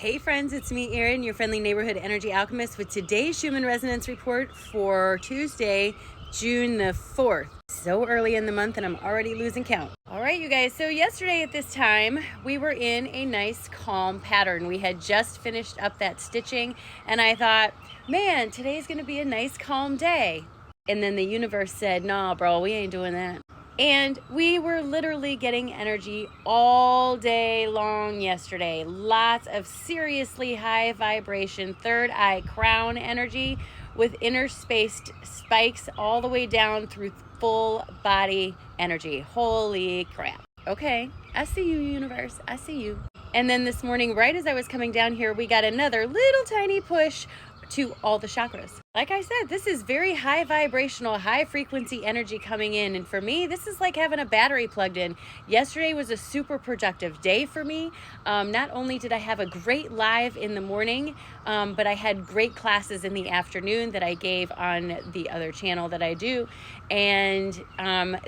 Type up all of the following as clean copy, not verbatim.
Hey friends, it's me, Erin, your friendly neighborhood energy alchemist with today's Schumann resonance report for Tuesday, June the 4th. So early in the month and I'm already losing count. All right, you guys, so yesterday at this time, we were in a nice calm pattern. We had just finished up that stitching and I thought, man, today's gonna be a nice calm day. And then the universe said, nah, bro, we ain't doing that. And we were literally getting energy all day long yesterday. Lots of seriously high vibration, third eye crown energy with interspaced spikes all the way down through full body energy. Holy crap. Okay, I see you, universe. I see you. And then this morning, right as I was coming down here, we got another little tiny push to all the chakras. Like I said, this is very high vibrational, high frequency energy coming in. And for me, this is like having a battery plugged in. Yesterday was a super productive day for me. Not only did I have a great live in the morning, but I had great classes in the afternoon that I gave on the other channel that I do. And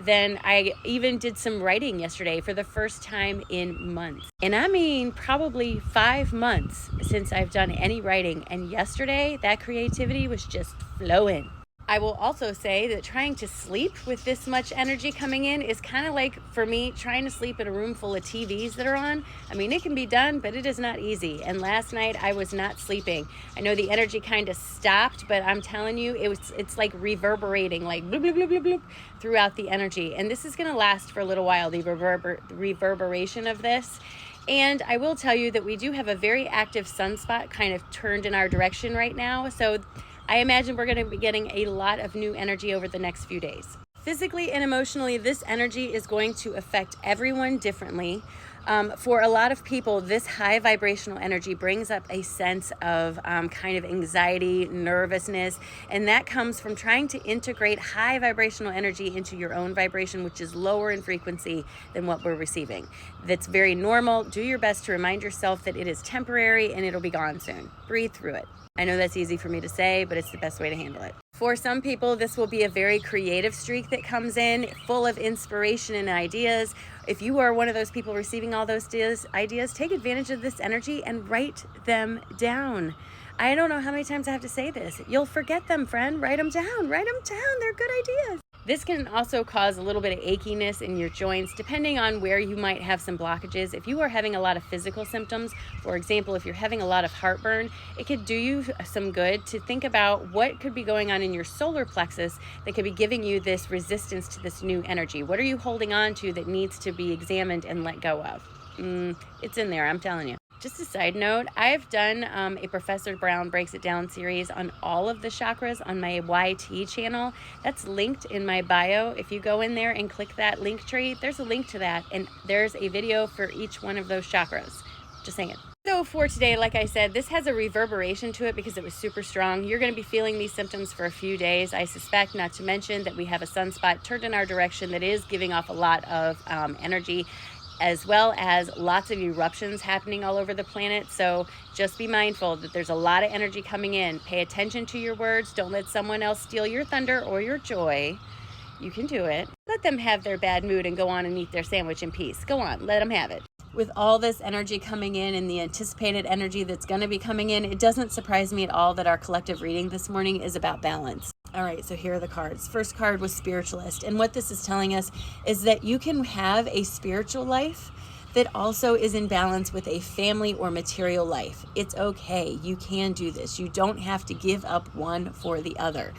then I even did some writing yesterday for the first time in months. And I mean, probably 5 months since I've done any writing. And yesterday, that creativity was just flowing. I will also say that trying to sleep with this much energy coming in is kind of like, for me, trying to sleep in a room full of TVs that are on. I mean, it can be done, but it is not easy. And last night I was not sleeping. I know the energy kind of stopped, but I'm telling you, it's like reverberating, like bloop, bloop, bloop, bloop, bloop, throughout the energy. And this is going to last for a little while, the reverberation of this. And I will tell you that we do have a very active sunspot kind of turned in our direction right now. So I imagine we're going to be getting a lot of new energy over the next few days. Physically and emotionally, this energy is going to affect everyone differently. For a lot of people, this high vibrational energy brings up a sense of kind of anxiety, nervousness, and that comes from trying to integrate high vibrational energy into your own vibration, which is lower in frequency than what we're receiving. That's very normal. Do your best to remind yourself that it is temporary and it'll be gone soon. Breathe through it. I know that's easy for me to say, but it's the best way to handle it. For some people, this will be a very creative streak that comes in, full of inspiration and ideas. If you are one of those people receiving all those ideas, take advantage of this energy and write them down. I don't know how many times I have to say this. You'll forget them, friend. Write them down. Write them down. They're good ideas. This can also cause a little bit of achiness in your joints, depending on where you might have some blockages. If you are having a lot of physical symptoms, for example, if you're having a lot of heartburn, it could do you some good to think about what could be going on in your solar plexus that could be giving you this resistance to this new energy. What are you holding on to that needs to be examined and let go of? It's in there, I'm telling you. Just a side note, I've done a Professor Brown Breaks It Down series on all of the chakras on my YT channel. That's linked in my bio. If you go in there and click that link tree, there's a link to that, and there's a video for each one of those chakras. Just saying. So for today, like I said, this has a reverberation to it because it was super strong. You're going to be feeling these symptoms for a few days, I suspect, not to mention that we have a sunspot turned in our direction that is giving off a lot of energy, as well as lots of eruptions happening all over the planet. So just be mindful that there's a lot of energy coming in. Pay attention to your words. Don't let someone else steal your thunder or your joy. You can do it. Let them have their bad mood and go on and eat their sandwich in peace. Go on, let them have it. With all this energy coming in and the anticipated energy that's going to be coming in, it doesn't surprise me at all that our collective reading this morning is about balance. All right, so here are the cards. First card was Spiritualist. And what this is telling us is that you can have a spiritual life that also is in balance with a family or material life. It's okay. You can do this. You don't have to give up one for the other.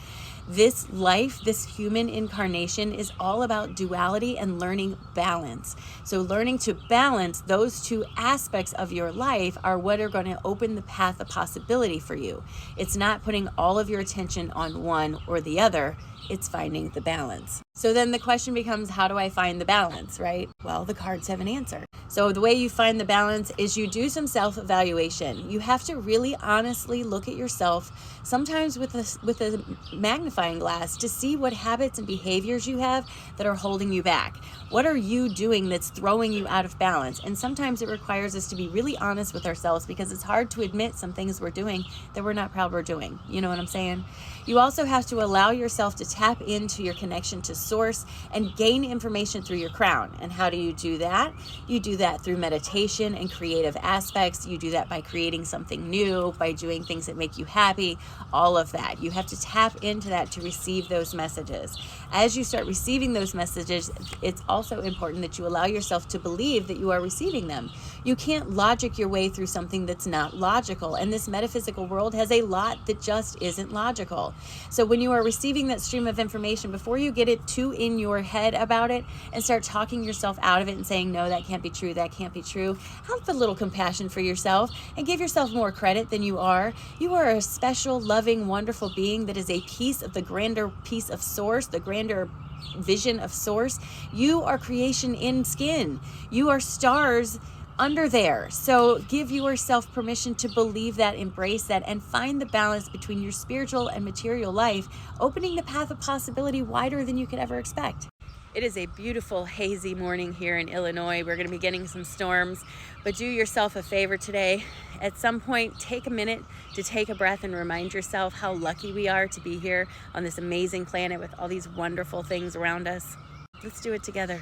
This life, this human incarnation is all about duality and learning balance. So learning to balance those two aspects of your life are what are going to open the path of possibility for you. It's not putting all of your attention on one or the other. It's finding the balance. So then the question becomes, how do I find the balance, right? Well, the cards have an answer. So the way you find the balance is you do some self-evaluation. You have to really honestly look at yourself, sometimes with a magnifying magnifying glass to see what habits and behaviors you have that are holding you back. What are you doing that's throwing you out of balance? And sometimes it requires us to be really honest with ourselves, because it's hard to admit some things we're doing that we're not proud we're doing. You know what I'm saying? You also have to allow yourself to tap into your connection to source and gain information through your crown. And how do you do that? You do that through meditation and creative aspects. You do that by creating something new, by doing things that make you happy, all of that. You have to tap into that to receive those messages. As you start receiving those messages, it's also important that you allow yourself to believe that you are receiving them. You can't logic your way through something that's not logical, and this metaphysical world has a lot that just isn't logical. So when you are receiving that stream of information, before you get it too in your head about it and start talking yourself out of it and saying, no, that can't be true, that can't be true, have a little compassion for yourself and give yourself more credit than you are. You are a special, loving, wonderful being that is a piece of the grander piece of source, the grander vision of source. You are creation in skin. You are stars under there. So give yourself permission to believe that, embrace that, and find the balance between your spiritual and material life, opening the path of possibility wider than you could ever expect. It is a beautiful hazy morning here in Illinois. We're going to be getting some storms, but do yourself a favor today. At some point, take a minute to take a breath and remind yourself how lucky we are to be here on this amazing planet with all these wonderful things around us. Let's do it together.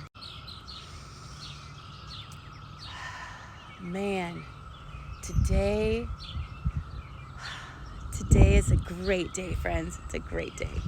Man, today is a great day, friends. It's a great day.